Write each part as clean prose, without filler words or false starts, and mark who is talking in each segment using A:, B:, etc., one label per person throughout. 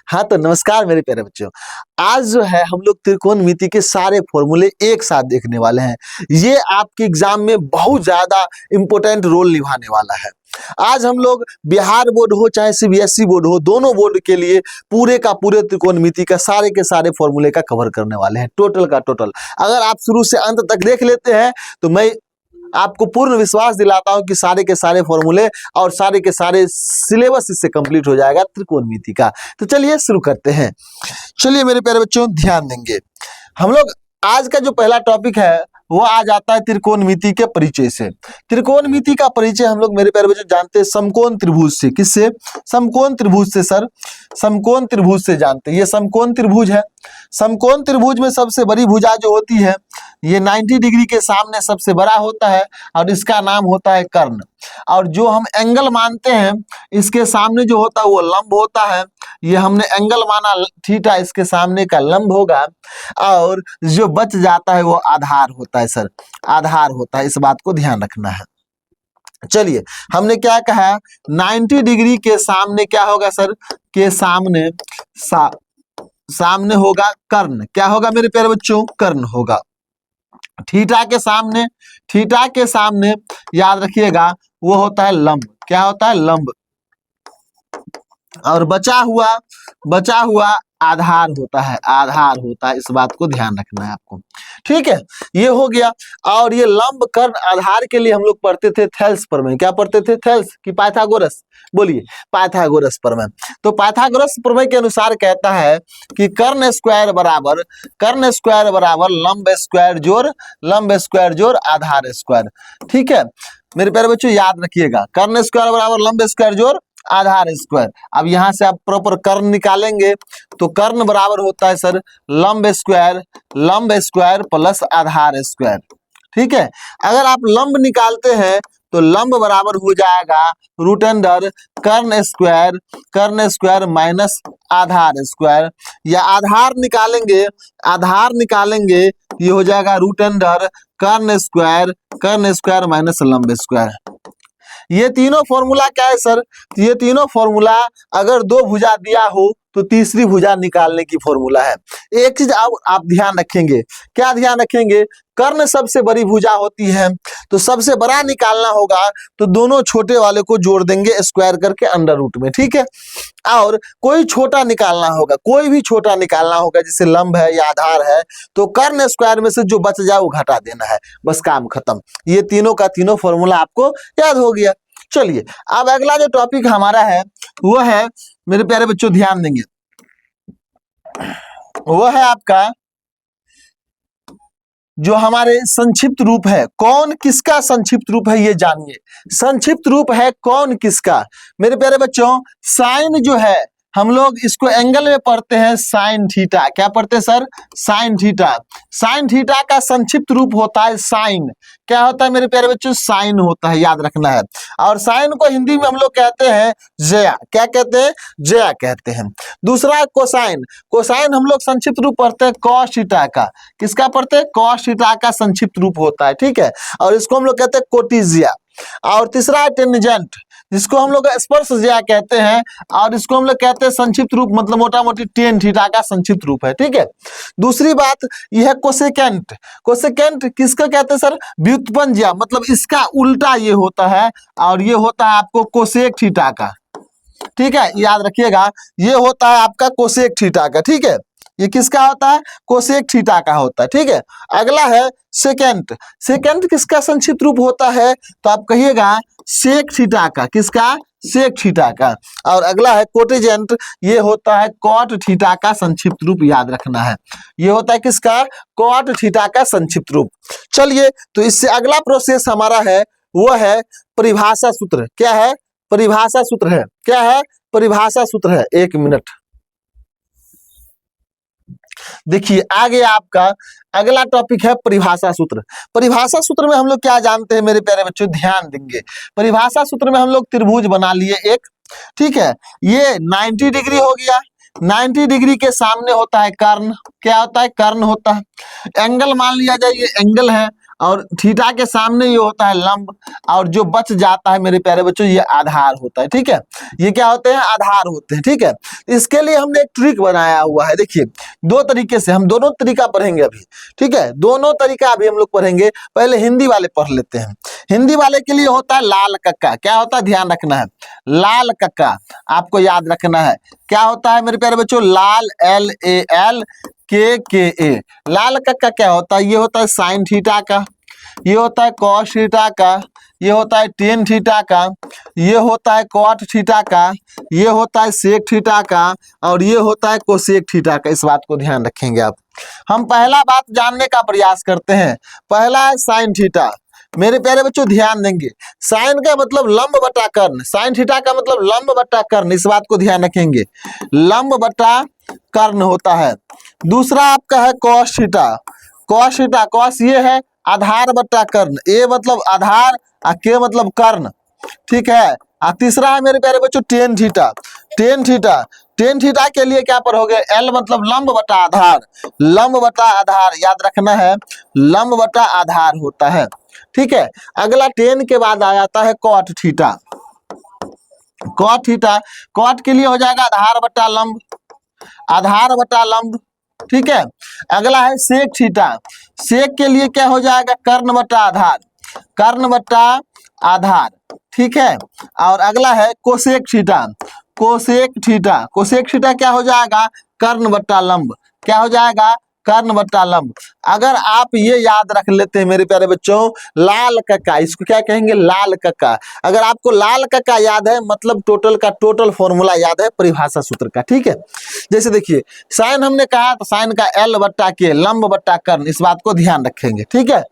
A: हाँ तो नमस्कार मेरे प्यारे बच्चों। आज जो है हम लोग त्रिकोणमिति के सारे फॉर्मूले एक साथ देखने वाले हैं। ये आपके एग्जाम में बहुत ज्यादा इंपॉर्टेंट रोल निभाने वाला है। आज हम लोग बिहार बोर्ड हो चाहे सीबीएसई बोर्ड हो, दोनों बोर्ड के लिए पूरे का पूरे त्रिकोणमिति का सारे के सारे फॉर्मूले का कवर करने वाले हैं, टोटल का टोटल। अगर आप शुरू से अंत तक देख लेते हैं तो मैं आपको पूर्ण विश्वास दिलाता हूं कि सारे के सारे फॉर्मूले और सारे के सारे सिलेबस इससे कंप्लीट हो जाएगा त्रिकोणमिति का। तो चलिए शुरू करते हैं। चलिए मेरे प्यारे बच्चों ध्यान देंगे, हम लोग आज का जो पहला टॉपिक है वो आ जाता है त्रिकोणमिति के परिचय से। त्रिकोणमिति का परिचय हम लोग मेरे प्यारे बच्चों जानते हैं समकोण त्रिभुज से। किससे? समकोण त्रिभुज से सर, समकोण त्रिभुज से जानते हैं। ये समकोण त्रिभुज है। समकोण त्रिभुज में सबसे बड़ी भुजा जो होती है ये 90 डिग्री के सामने सबसे बड़ा होता है और इसका नाम होता है कर्ण। और जो हम एंगल मानते हैं इसके सामने जो होता है वो लंब होता है। ये हमने एंगल माना थीटा, इसके सामने का लंब होगा। और जो बच जाता है वो आधार होता है सर, आधार होता है। इस बात को ध्यान रखना है। चलिए हमने क्या कहा, 90 डिग्री के सामने क्या होगा सर? के सामने सामने होगा कर्ण। क्या होगा मेरे प्यारे बच्चों? कर्ण होगा। थीटा के सामने याद रखिएगा वो होता है लंब। क्या होता है? लंब। और बचा हुआ आधार होता है, आधार होता है। इस बात को ध्यान रखना है आपको, ठीक है। ये हो गया। और ये लंब कर्ण आधार के लिए हम लोग पढ़ते थे थेल्स प्रमेय। क्या पढ़ते थे? थेल्स की पाइथागोरस। बोलिए, पाइथागोरस प्रमेय। तो पाइथागोरस प्रमेय के अनुसार कहता है कि कर्ण स्क्वायर बराबर लंब स्क्वायर जोड़ आधार स्क्वायर। ठीक है मेरे प्यारे बच्चों, याद रखिएगा कर्ण स्क्वायर बराबर लंब स्क्वायर जोड़ आधार स्क्वायर। अब यहां से आप प्रॉपर कर्ण निकालेंगे तो कर्ण बराबर होता है सर लंब स्क्वायर प्लस आधार स्क्वायर। ठीक है, अगर आप लंब निकालते हैं तो लंब बराबर हो जाएगा रूट अंडर कर्ण स्क्वायर माइनस आधार स्क्वायर। या आधार निकालेंगे ये हो जाएगा रूट अंडर कर्ण स्क्वायर माइनस लंब स्क्वायर। ये तीनों फॉर्मूला क्या है सर? ये तीनों फॉर्मूला अगर दो भुजा दिया हो तो तीसरी भुजा निकालने की फॉर्मूला है। एक चीज आप ध्यान रखेंगे। क्या ध्यान रखेंगे? कर्ण सबसे बड़ी भुजा होती है तो सबसे बड़ा निकालना होगा तो दोनों छोटे वाले को जोड़ देंगे स्क्वायर करके अंडर रूट में। ठीक है, और कोई छोटा निकालना होगा, कोई भी छोटा निकालना होगा जैसे लंब है या आधार है तो कर्ण स्क्वायर में से जो बच जाए वो घटा देना है, बस काम खत्म। ये तीनों का तीनों फॉर्मूला आपको याद हो गया। चलिए अब अगला जो टॉपिक हमारा है वो है मेरे प्यारे बच्चों ध्यान देंगे, वो है आपका जो हमारे संक्षिप्त रूप है। कौन किसका संक्षिप्त रूप है ये जानिए। संक्षिप्त रूप है कौन किसका? मेरे प्यारे बच्चों साइन जो है हम लोग इसको एंगल में पढ़ते हैं साइन थीटा। क्या पढ़ते हैं sir? Sine theta. Sine theta का संक्षिप्त रूप होता है साइन। क्या होता है मेरे प्यारे बच्चों? साइन होता है, याद रखना है। और साइन को हिंदी में हम लोग कहते हैं जया। क्या कहते हैं? जया कहते हैं। दूसरा है कोसाइन। कोसाइन हम लोग संक्षिप्त रूप पढ़ते हैं कॉस थीटा का। किसका पढ़ते हैं? कॉस थीटा का संक्षिप्त रूप होता है। ठीक है, और इसको हम लोग कहते हैं कोटिजिया। और तीसरा है टेंजेंट, जिसको हम लोग स्पर्शज्या कहते हैं और इसको हम लोग कहते हैं संक्षिप्त रूप, मतलब मोटा मोटी टेन थीटा का संक्षिप्त रूप है। ठीक है, दूसरी बात यह है कोसेकेंट। कोसेकेंट किसका कहते हैं सर? व्युत्पन्न ज्या, मतलब इसका उल्टा ये होता है और ये होता है आपको कोसेक थीटा का। ठीक है, याद रखिएगा ये होता है आपका कोसेक थीटा का। ठीक है, ये किसका होता है? कोसेक थीटा का होता है। ठीक है, अगला है सेकेंट। सेकेंट किसका संक्षिप्त रूप होता है? तो आप कहिएगा सेक थीटा का। किसका? सेक थीटा का। और अगला है कोटेजेंट, ये होता है कॉट थीटा का संक्षिप्त रूप, याद रखना है। ये होता है किसका? कॉट थीटा का संक्षिप्त रूप। चलिए तो इससे अगला प्रोसेस हमारा है वो है परिभाषा सूत्र। क्या है? परिभाषा सूत्र है। क्या है? परिभाषा सूत्र है। एक मिनट देखिए, आगे आपका अगला टॉपिक है परिभाषा सूत्र। परिभाषा सूत्र में हम लोग क्या जानते हैं मेरे प्यारे बच्चों? ध्यान देंगे। परिभाषा सूत्र में हम लोग त्रिभुज बना लिए एक। ठीक है, ये 90 डिग्री हो गया। 90 डिग्री के सामने होता है कर्ण। क्या होता है? कर्ण होता है। एंगल मान लिया जाए ये एंगल है और थीटा के सामने ये होता है लंब, और जो बच जाता है मेरे प्यारे बच्चों ये आधार होता है। ठीक है, ये क्या होते हैं? आधार होते हैं। ठीक है, इसके लिए हमने एक ट्रिक बनाया हुआ है। देखिए, दो तरीके से हम दोनों तरीका पढ़ेंगे अभी। ठीक है, दोनों तरीका अभी हम लोग पढ़ेंगे। पहले हिंदी वाले पढ़ लेते हैं। हिंदी वाले के लिए होता है लाल कक्का। क्या होता है? ध्यान रखना है, लाल कक्का आपको याद रखना है। क्या होता है मेरे प्यारे बच्चों? लाल, LALKKA। लाल कक्का क्या होता है? ये होता है साइन थीटा का, ये होता है कॉस थीटा का, ये होता है टेन थीटा का, ये होता है कॉट थीटा का, ये होता है सेक थीटा का, और ये होता है कोसेक थीटा का। इस बात को ध्यान रखेंगे आप। हम पहला बात जानने का प्रयास करते हैं। पहला है साइन थीटा। मेरे प्यारे बच्चों ध्यान देंगे, साइन का मतलब लंब बटा कर्ण, साइन थीटा का मतलब लंब बटा कर्ण। इस बात को ध्यान रखेंगे, लंब बटा कर्ण होता है। दूसरा आपका है cos theta. Cos theta, cos ये है आधार बटा कर्ण, ए मतलब आधार और के मतलब कर्ण। ठीक है, और तीसरा है मेरे प्यारे बच्चों tan theta. Tan theta, tan theta के लिए क्या पर हो गया? एल मतलब लंब बटा आधार, लंब बटा आधार याद रखना है, लंब बटा आधार होता है। ठीक है, अगला टेन के बाद आ जाता है cot theta. Cot theta, cot के लिए हो जाएगा आधार बटा लंब, आधार बटा लंब। ठीक है, अगला है सेक थीटा। सेक के लिए क्या हो जाएगा? कर्ण बटा आधार, कर्ण बटा आधार। ठीक है, और अगला है cosec theta. Cosec theta, cosec theta क्या हो जाएगा? कर्ण बटा लंब। क्या हो जाएगा? कर्ण बटा लंब। अगर आप ये याद रख लेते हैं मेरे प्यारे बच्चों, लाल कक्का, इसको क्या कहेंगे? लाल कक्का। अगर आपको लाल कक्का याद है मतलब टोटल का टोटल फॉर्मूला याद है परिभाषा सूत्र का। ठीक है, जैसे देखिए साइन हमने कहा तो साइन का एल बट्टा के, लंब बट्टा कर्ण, इस बात को ध्यान रखेंगे। ठीक है,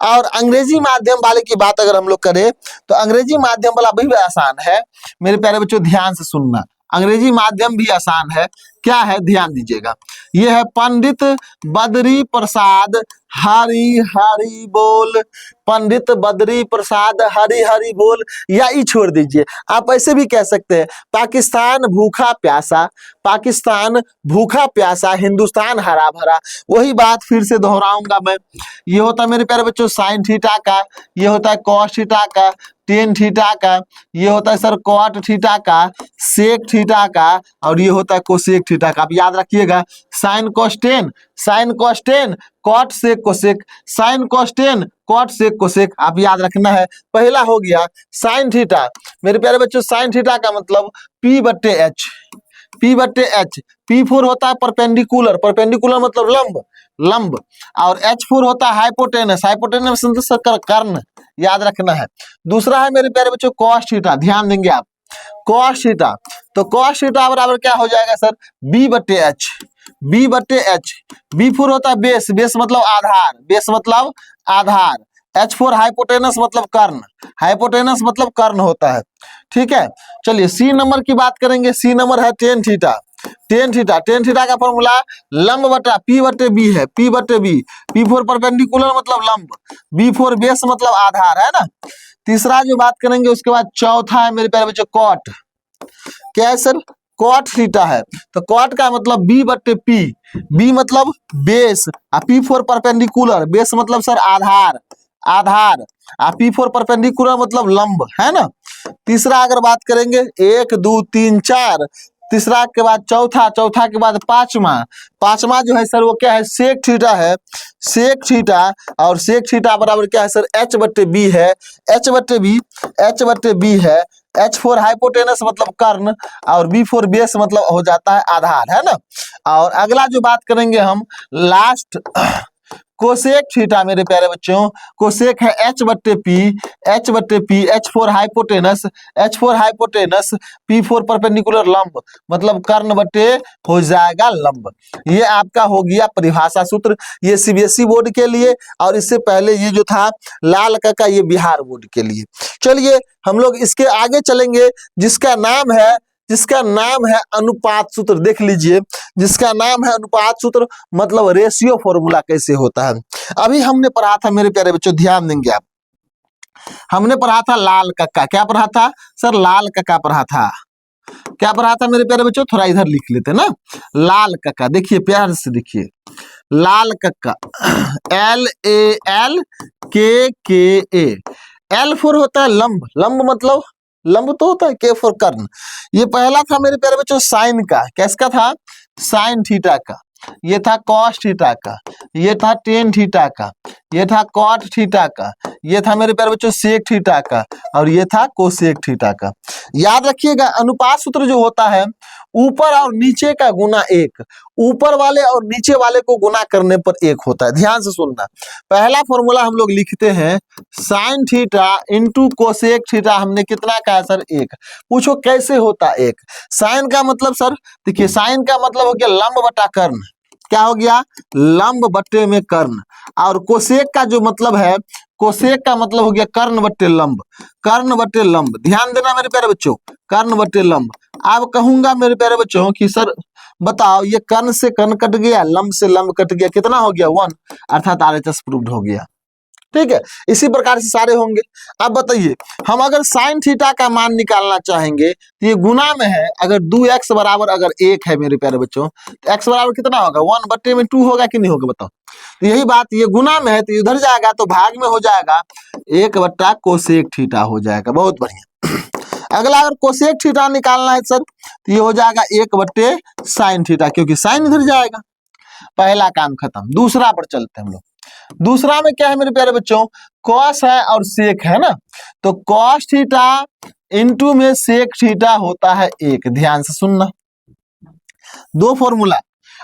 A: और अंग्रेजी माध्यम वाले की बात अगर हम लोग करें तो अंग्रेजी माध्यम वाला भी आसान है मेरे प्यारे बच्चों, ध्यान से सुनना। अंग्रेजी माध्यम भी आसान है। क्या है? ध्यान दीजिएगा, ये है पंडित बद्री प्रसाद हरि हरि बोल। पंडित बद्री प्रसाद हरि हरि बोल, या ई छोड़ दीजिए, आप ऐसे भी कह सकते हैं पाकिस्तान भूखा प्यासा, पाकिस्तान भूखा प्यासा, हिंदुस्तान हरा भरा। वही बात फिर से दोहराऊंगा मैं। ये होता है मेरे प्यारे बच्चों साइन थीटा का, ये होता है कॉस थीटा का, टेन थीटा का, ये होता है सर कॉट थीटा का, सेक थीटा का, और ये होता है कोसेक थीटा का। आप याद रखिएगा, sine cos tan, sine cos tan, cot sec cosec, sine cos tan, cot sec cosec. आप याद रखना है। पहला हो गया साइन थीटा। मेरे प्यारे बच्चों साइन थीटा का मतलब P बट्टे एच, P बट्टे एच। P4 होता है परपेंडिकुलर, परपेंडिकुलर मतलब लंब, लंब, और H4 होता है हाइपोटेनस, हाइपोटेनस मतलब कर्ण, याद रखना है। दूसरा है मेरे प्यारे बच्चों कॉस थीटा, ध्यान देंगे आप, कॉस थीटा। तो कॉस थीटा बराबर क्या हो जाएगा सर? B बट्टे एच, B बट्टे एच। B4 होता है बेस, बेस मतलब आधार, बेस मतलब आधार। H4 हाइपोटेनस मतलब कर्ण, हाइपोटेनस मतलब कर्ण होता है। ठीक है, चलिए सी नंबर की बात करेंगे। सी नंबर है tan theta. Tan theta, tan theta का फॉर्मूला लंब बटा P बटे B है, P बटे B। P4 परपेंडिकुलर मतलब लंब, B4 बेस मतलब आधार, है ना। तीसरा जो बात करेंगे उसके बाद चौथा है मेरे प्यारे बच्चों कॉट। क्या है सर? कॉट थीटा है। तो कॉट का मतलब B बटे P, B मतलब बेस, और P4 परपेंडिकुलर, बेस मतलब सर आधार, आधार, और P4 परपेंडिकुलर मतलब लंब, है ना। तीसरा अगर बात करेंगे 1 2 3 4, तीसरा के बाद चौथा, चौथा के बाद पांचवा, पांचवा जो है सर वो क्या है? सेक थीटा है, सेक थीटा। और सेक थीटा बराबर क्या है सर? H बट्टे B है, H बट्टे B, H बट्टे B है। H4 हाइपोटेनस मतलब कर्ण, और B4 बेस मतलब हो जाता है आधार, है ना। और अगला जो बात करेंगे हम लास्ट कोसेक थीटा मेरे प्यारे बच्चों, कोसेक है H बट्टे P, H बट्टे P, H4 hypotenuse, H4 hypotenuse, P4 perpendicular लंब मतलब कर्ण बट्टे हो जाएगा लंब। ये आपका हो गया परिभाषा सूत्र, ये CBSE बोर्ड के लिए, और इससे पहले ये जो था लाल का ये बिहार बोर्ड के लिए। चलिए हम लोग इसके आगे चलेंगे, जिसका नाम है अनुपात सूत्र। देख लीजिए, जिसका नाम है अनुपात सूत्र मतलब रेशियो फॉर्मूला कैसे होता है। अभी हमने पढ़ा था मेरे प्यारे बच्चों, ध्यान देंगे आप, हमने पढ़ा था लाल कक्का। क्या पढ़ा था सर? लाल कक्का पढ़ा था। क्या पढ़ा था मेरे प्यारे बच्चों? थोड़ा इधर लिख लेते ना, लाल कक्का। देखिए प्यार से देखिए, लाल कक्का, LALKKA। L फॉर होता है लंब, लंब मतलब लंब तो होता है, K फॉर कर्ण। ये पहला था मेरे प्यारे बच्चों साइन का, किसका था, साइन थीटा का। ये था कॉस थीटा का, ये था टेन थीटा का, ये था कॉट थीटा का, ये था मेरे प्यारे बच्चों सेक थीटा का, और ये था कोसेक थीटा का। याद रखिएगा अनुपात सूत्र जो होता है ऊपर और नीचे का गुना एक, ऊपर वाले और नीचे वाले को गुना करने पर एक होता है। ध्यान से सुनना, पहला फॉर्मूला हम लोग लिखते हैं sine theta into cosec theta, हमने कितना कहा सर, एक। पूछो कैसे होता एक। साइन का मतलब सर देखिए, साइन का मतलब हो गया लंब बटा कर्ण, क्या हो गया, लंब बट्टे में कर्ण। और कोसेक का जो मतलब है, कोसेक का मतलब हो गया कर्ण बट्टे लंब, कर्ण बट्टे लंब। ध्यान देना मेरे प्यारे बच्चों, कर्ण बट्टे लंब। अब कहूंगा मेरे प्यारे बच्चों कि सर बताओ, ये कर्ण से कर्ण कट गया, लंब से लंब कट गया, कितना हो गया, 1, अर्थात RHS प्रूव्ड हो गया। ठीक है, इसी प्रकार से सारे होंगे। अब बताइए, हम अगर साइन थीटा का मान निकालना चाहेंगे तो ये गुना में है, अगर 2x बराबर अगर 1 है मेरे प्यारे बच्चों, तो x बराबर कितना होगा, 1 बट्टे में 2 होगा कि नहीं होगा, बताओ। तो यही बात, ये गुना में है तो इधर जाएगा तो भाग में हो जाएगा, 1 बट्टा कोसेक थीटा हो जाएगा। बहुत बढ़िया। अगला अगर कोसेक थीटा निकालना है सर तो ये हो जाएगा 1 बट्टे साइन थीटा, क्योंकि साइन इधर जाएगा। पहला काम खत्म। दूसरा पर चलते हैं हम लोग। दूसरा में क्या है मेरे प्यारे बच्चों, कॉस है और सेक है ना, तो कॉस थीटा इंटू में सेक थीटा होता है 1। ध्यान से सुनना, दो फॉर्मूला।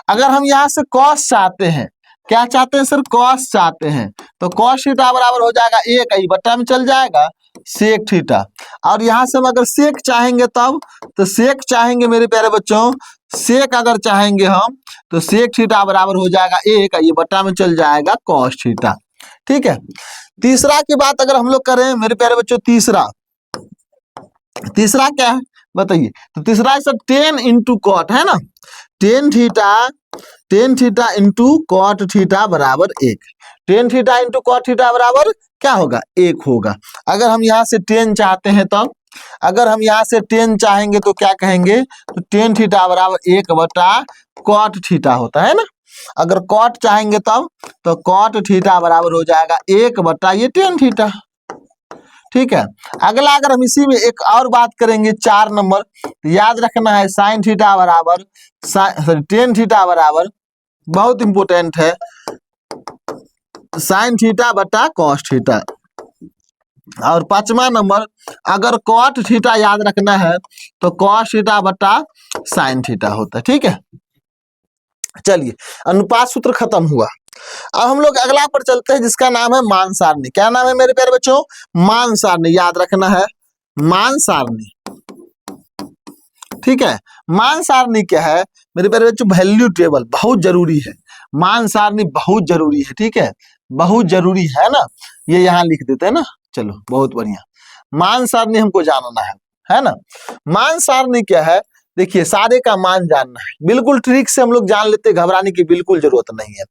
A: अगर हम यहां से कॉस चाहते हैं, क्या चाहते हैं सर, कॉस चाहते हैं, तो कॉस थीटा बराबर हो जाएगा 1 बट्टा में चल जाएगा सेक थीटा। और यहां से हम अगर सेक चाहेंगे तब, तो सेक चाहेंगे मेरे प्यारे बच्चों, सेक अगर चाहेंगे हम तो सेक थीटा बराबर हो जाएगा 1, ये बट्टा में चल जाएगा कॉस थीटा। ठीक है, तीसरा की बात अगर हम लोग करें मेरे प्यारे बच्चों, तीसरा क्या है बताइए, तो तीसरा है सर टेन इंटू कॉट, है ना, tan theta into cot theta बराबर 1। Tan theta into cot theta बराबर क्या होगा, 1 होगा। अगर हम यहाँ से टेन चाहते हैं तब, अगर हम यहाँ से टेन चाहेंगे तो क्या कहेंगे, तो टेन थीटा बराबर 1 बटा कॉट थीटा होता है ना। अगर कॉट चाहेंगे तब, तो कॉट थीटा बराबर हो जाएगा 1 बटा ये टेन थीटा। ठीक है, अगला अगर हम इसी में एक और बात करेंगे 4 नंबर, तो याद रखना है साइन थीटा बराबर टेन थीटा बराबर, बहुत इंपोर्टेंट है, साइन थीटा बटा कॉस थीटा। और 5वां नंबर, अगर कॉट थीटा याद रखना है तो कॉस थीटा बटा साइन थीटा होता है। ठीक है, चलिए अनुपात सूत्र खत्म हुआ। अब हम लोग अगला पर चलते हैं जिसका नाम है मान सारणी। क्या नाम है मेरे प्यारे बच्चों, मान सारणी। याद रखना है मान सारणी। ठीक है, मान सारणी क्या है मेरे प्यारे बच्चों, वैल्यू टेबल बहुत जरूरी है, मान सारणी बहुत जरूरी है। ठीक है, बहुत जरूरी है ना, ये यहाँ लिख देते हैं ना। चलो बहुत बढ़िया, मान सारणी हमको जानना है ना। मान सारणी क्या है, देखिए सारे का मान जानना है, बिल्कुल ट्रिक से हम लोग जान लेते, घबराने की बिल्कुल जरूरत नहीं है।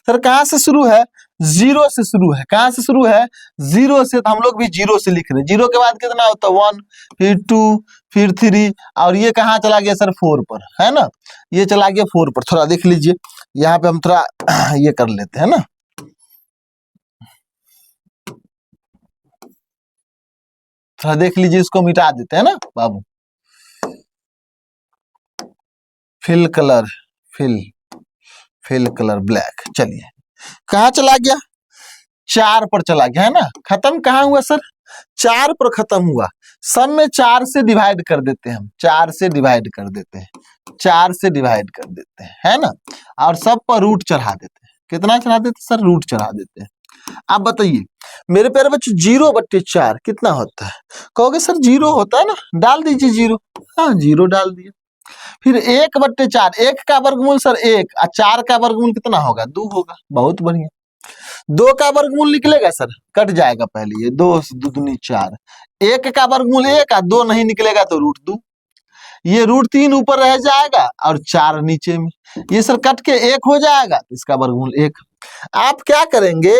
A: सर कहाँ से शुरू है, 0 से शुरू है। कहाँ से शुरू है, 0 से, तो हम लोग भी 0 से लिख रहे हैं। 0 के बाद कितना होता है, 1, फिर 2, फिर 3, और ये कहाँ चला गया सर, 4 पर, है ना, ये चला गया 4 पर। थोड़ा देख लीजिए, यहाँ पे हम थोड़ा ये कर लेते हैं ना, थोड़ा देख लीजिए, इसको मिटा देते हैं ना बाबू। Fill colour black. चलिए कहाँ चला गया, 4 पर चला गया, है ना। खत्म कहाँ हुआ सर, 4 पर खत्म हुआ। सब में 4 से डिवाइड कर देते हैं हम, 4 से डिवाइड कर देते हैं, 4 से डिवाइड कर देते हैं, है ना। और सब पर रूट चढ़ा देते हैं। कितना चढ़ा देते हैं सर, रूट चढ़ा देते हैं। आप बताइए मेरे प्यारे बच्चों, 0/4 कितना होता है, कहोगे सर 0 होता है ना, डाल दीजिए 0। हाँ 0 डाल दिया। फिर 1/4, 1 का वर्गमूल सर 1, और 4 का वर्गमूल कितना होगा, 2 होगा। बहुत बढ़िया। 2 का वर्गमूल निकलेगा सर, कट जाएगा पहले, ये 2 2 दूनी 4। 1 का वर्गमूल 1, और 2 नहीं निकलेगा तो √2, ये √3 ऊपर रह जाएगा और 4 नीचे में, ये सर कट के 1 हो जाएगा, तो इसका वर्गमूल 1। आप क्या करेंगे,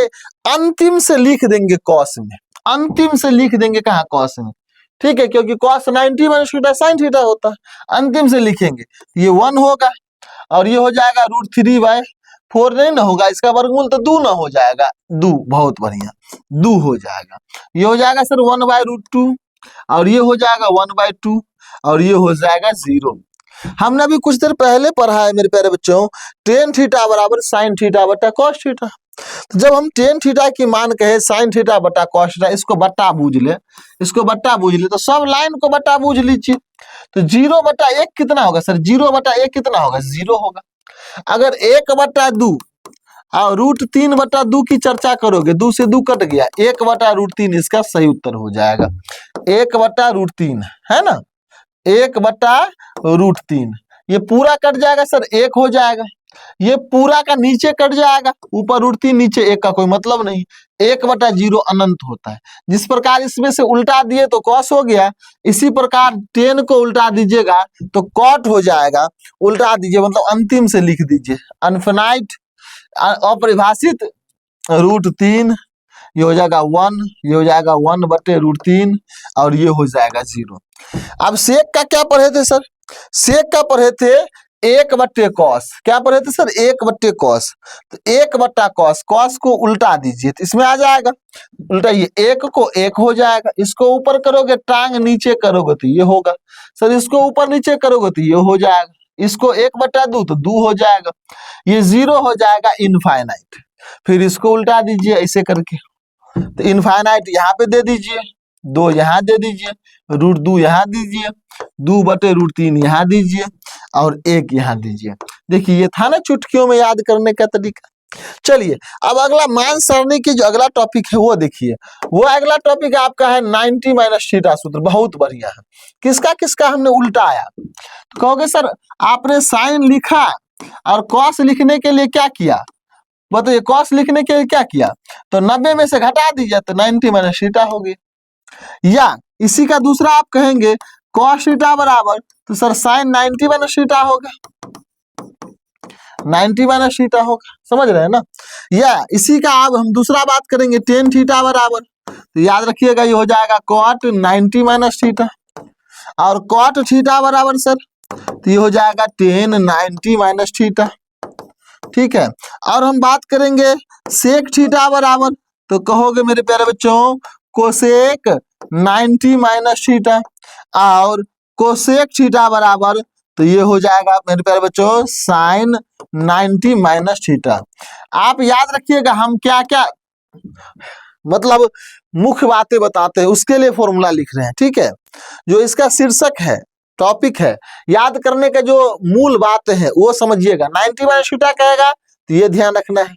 A: अंतिम से लिख देंगे कॉस में, अंतिम से लिख देंगे कहाँ, कॉस में। ठीक है, क्योंकि कॉस 90 - थीटा साइन थीटा होता है। अंतिम से लिखेंगे, ये 1 होगा, और ये हो जाएगा √3/, 4 नहीं ना होगा, इसका वर्गमूल तो 2 ना हो जाएगा, 2, बहुत बढ़िया, 2 हो जाएगा। ये हो जाएगा सर 1/√2 और ये हो जाएगा 1/2 और ये हो जाएगा 0। हमने अभी कुछ देर पहले पढ़ा है मेरे प्यारे बच्चों, टेन थीटा बराबर साइन थीटा बटा कॉस थीटा। तो जब हम टेन थीटा की मान कहे साइन थीटा बटा कॉस थीटा, इसको बट्टा बूझ ले, इसको बट्टा बूझ ले, तो सब लाइन को बट्टा बूझ लीजिए। तो 0/1 कितना होगा सर? 0/1 कितना होगा? 0 होगा। अगर 1/2 और √3/2 की चर्चा करोगे, 2 से 2 कट गया, 1/√3 इसका सही उत्तर हो जाएगा। 1/√3 है ना, 1/√3 ये पूरा कट जाएगा सर, 1 हो जाएगा। ये पूरा का नीचे कट जाएगा, ऊपर √3 नीचे 1 का कोई मतलब नहीं। 1/0 अनंत होता है। जिस प्रकार इसमें से उल्टा दिए तो कॉस हो गया, इसी प्रकार 10 को उल्टा दीजिएगा तो कॉट हो जाएगा। उल्टा दीजिए मतलब अंतिम से लिख दीजिए, अनफिनाइट अपरिभाषित √3, ये हो जाएगा 1, ये हो जाएगा 1/√3 और ये हो जाएगा 0। अब सेक का क्या पढ़े थे सर? सेक का पढ़े थे 1/cos। क्या पढ़े थे सर? 1/cos। तो 1/cos, cos को उल्टा दीजिए तो इसमें आ जाएगा, उल्टा ये 1 को 1 हो जाएगा। इसको ऊपर करोगे, टांग नीचे करोगे तो ये होगा सर, इसको ऊपर नीचे करोगे तो ये हो जाएगा, इसको 1/2 तो 2 हो जाएगा, ये 0 हो जाएगा इनफाइनाइट। फिर इसको उल्टा दीजिए ऐसे करके, तो इनफाइनाइट यहाँ पे दे दीजिए, 2 यहाँ दे दीजिए, √2 यहाँ दीजिए, 2/√3 यहाँ दीजिए और 1 यहाँ दीजिए। देखिए ये था ना चुटकियों में याद करने का तरीका। चलिए अब अगला मान सारणी की जो अगला टॉपिक है वो देखिए। वो अगला टॉपिक आपका है 90 - थीटा सूत्र। बहुत बढ़िया है। किसका किसका हमने उल्टाया? तो कहोगे सर आपने साइन लिखा और कॉस लिखने के लिए क्या किया? बताइए, कॉस लिखने के लिए क्या किया? तो 90 में से घटा दीजिए तो 90 - थीटा हो गया। या इसी का दूसरा आप कहेंगे कॉस थीटा बराबर, तो सर साइन 90 - थीटा होगा, 90 - थीटा होगा, समझ रहे हैं ना। या इसी का अब हम दूसरा बात करेंगे, टेन थीटा बराबर, तो याद रखिएगा ये हो जाएगा कॉट 90 - थीटा और कॉट थीटा बराबर सर, तो ये हो जाएगा टेन 90 - थीटा। ठीक है। और हम बात करेंगे सेक थीटा बराबर, तो कहोगे मेरे प्यारे बच्चों कोसेक 90 - थीटा और कोसेक थीटा बराबर, तो ये हो जाएगा मेरे प्यारे बच्चों साइन 90 - थीटा। आप याद रखिएगा हम क्या क्या मतलब मुख्य बातें बताते हैं उसके लिए फॉर्मूला लिख रहे हैं। ठीक है, जो इसका शीर्षक है, टॉपिक है, याद करने का जो मूल बात है वो समझिएगा। 90 - थीटा कहेगा तो ये ध्यान रखना है।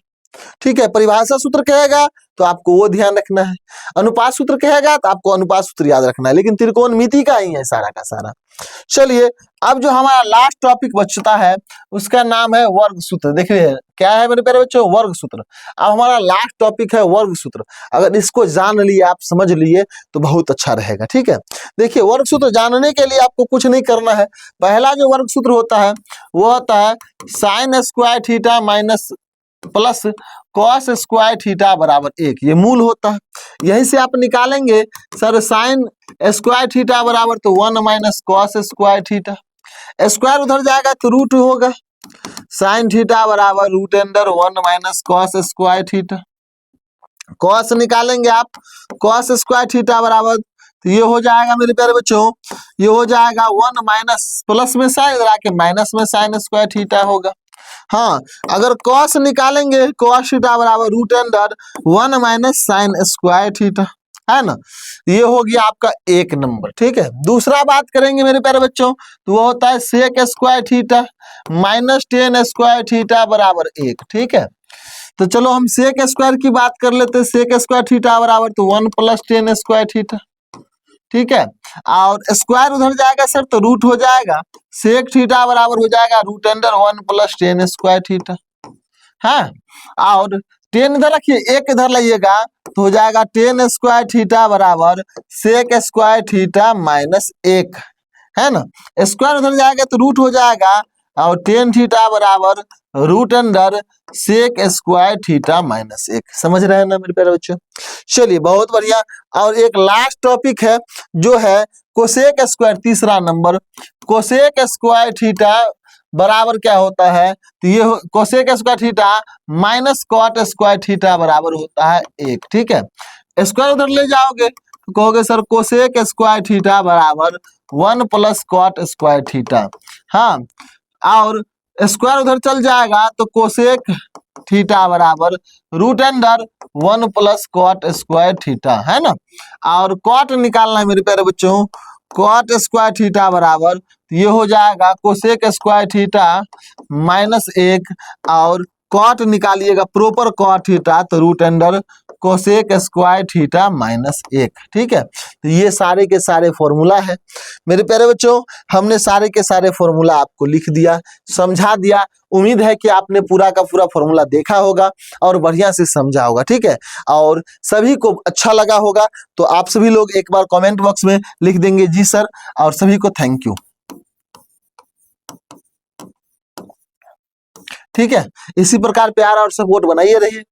A: ठीक है, परिभाषा सूत्र कहेगा तो आपको वो ध्यान रखना है, अनुपात सूत्र कहेगा तो आपको अनुपात सूत्र याद रखना है, लेकिन त्रिकोणमिति का ही है सारा का सारा। चलिए अब जो हमारा लास्ट टॉपिक बचता है उसका नाम है वर्ग सूत्र। देखिए क्या है मेरे प्यारे बच्चों, वर्ग सूत्र। अब हमारा लास्ट टॉपिक है वर्ग सूत्र। अगर इसको जान लिए, आप समझ लिए तो बहुत अच्छा रहेगा। ठीक है, देखिए वर्ग सूत्र जानने के लिए आपको कुछ नहीं करना है। पहला जो वर्ग सूत्र होता है वो होता है sine square theta minus plus cos square theta बराबर 1, ये मूल होता है। यही से आप निकालेंगे सर साइन स्क्वायर थीटा बराबर तो 1 - कॉस स्क्वायर थीटा, स्क्वायर उधर जाएगा तो रूट होगा, साइन थीटा बराबर √1 - कॉस स्क्वायर थीटा। कॉस निकालेंगे आप, कॉस स्क्वायर थीटा बराबर तो ये हो जाएगा मेरे प्यारे बच्चों, ये हो जाएगा 1 प्लस में साइन इधर आके माइनस में साइन स्क्वायर थीटा होगा। हाँ, अगर कॉस निकालेंगे कॉस थीटा बराबर √1 - साइन स्क्वायर थीटा, है ना। ये हो गया आपका 1 नंबर। ठीक है, दूसरा बात करेंगे मेरे प्यारे बच्चों तो वो होता है sec square theta minus tan square theta बराबर 1। ठीक है, तो चलो हम सेक स्क्वायर की बात कर लेते हैं। सेक स्क्वायर थीटा बराबर तो 1 + टेन स्क्वायर थीटा। ठीक है, और स्क्वायर उधर जाएगा सर तो रूट हो जाएगा, सेक थीटा बराबर हो जाएगा √1 + टेन स्क्वायर थीटा है। और टेन इधर रखिए, 1 इधर लाइएगा तो हो जाएगा टेन स्क्वायर थीटा बराबर सेक स्क्वायर थीटा माइनस 1, है ना। स्क्वायर उधर जाएगा तो रूट हो जाएगा और टेन थीटा बराबर √, सेक स्क्वायर थीटा माइनस 1। समझ रहे हैं ना मेरे प्यारे बच्चों। चलिए बहुत बढ़िया। और एक लास्ट टॉपिक है जो है कोसेक स्क्वायर, तीसरा नंबर, कोसेक स्क्वायर थीटा बराबर क्या होता है, तो ये cosec square theta minus cot square theta बराबर होता है 1। ठीक है, स्क्वायर उधर ले जाओगे तो कहोगे सर कोसेक स्क्वायर थीटा बराबर 1 प्लस कॉट स्क्वायर थीटा। हाँ, और स्क्वायर उधर चल जाएगा तो कोसेक थीटा बराबर root under 1 plus cot square theta, है ना। और कॉट निकालना है मेरे प्यारे बच्चों, कॉट स्क्वायर थीटा बराबर ये हो जाएगा कोसेक स्क्वायर थीटा माइनस 1, और कॉट निकालिएगा प्रॉपर कॉट थीटा तो root under cosec square theta minus 1। ठीक है, तो ये सारे के सारे फॉर्मूला है मेरे प्यारे बच्चों। हमने सारे के सारे फॉर्मूला आपको लिख दिया, समझा दिया। उम्मीद है कि आपने पूरा का पूरा फॉर्मूला देखा होगा और बढ़िया से समझा होगा। ठीक है, और सभी को अच्छा लगा होगा तो आप सभी लोग एक बार कमेंट बॉक्स में लिख देंगे जी सर, और सभी को थैंक यू। ठीक है, इसी प्रकार प्यार और सपोर्ट बनाइए रहिए।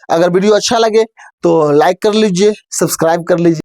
A: अगर वीडियो अच्छा लगे तो लाइक कर लीजिए, सब्सक्राइब कर लीजिए।